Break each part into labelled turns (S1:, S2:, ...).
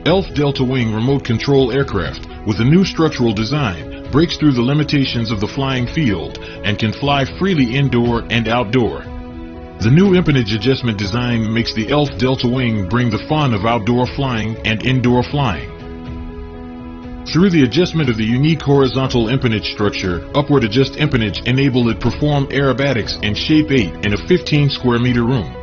S1: ELF Delta Wing remote control aircraft with a new structural design breaks through the limitations of the flying field and can fly freely indoor and outdoor. The new empennage adjustment design makes the ELF Delta Wing bring the fun of outdoor flying and indoor flying. Through the adjustment of the unique horizontal empennage structure, upward adjust empennage enable it perform aerobatics in Shape 8 in a 15 square meter room.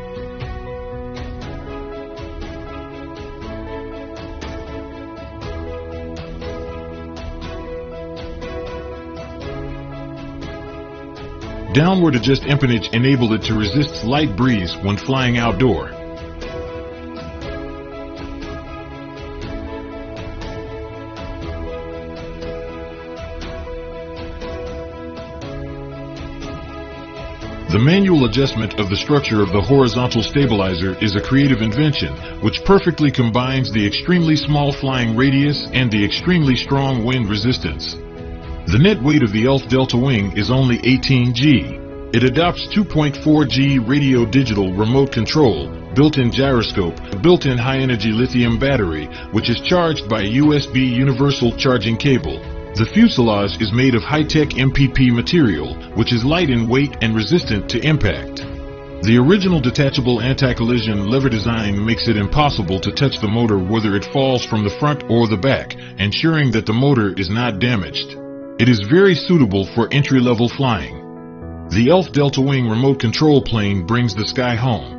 S1: Downward adjust empennage enable it to resist light breeze when flying outdoor. The manual adjustment of the structure of the horizontal stabilizer is a creative invention which perfectly combines the extremely small flying radius and the extremely strong wind resistance. The net weight of the ELF Delta Wing is only 18 g. It adopts 2.4G radio digital remote control, built-in gyroscope, a built-in high-energy lithium battery, which is charged by a USB universal charging cable. The fuselage is made of high-tech MPP material, which is light in weight and resistant to impact. The original detachable anti-collision lever design makes it impossible to touch the motor whether it falls from the front or the back, ensuring that the motor is not damaged. It is very suitable for entry-level flying. The ELF Delta Wing remote control plane brings the sky home.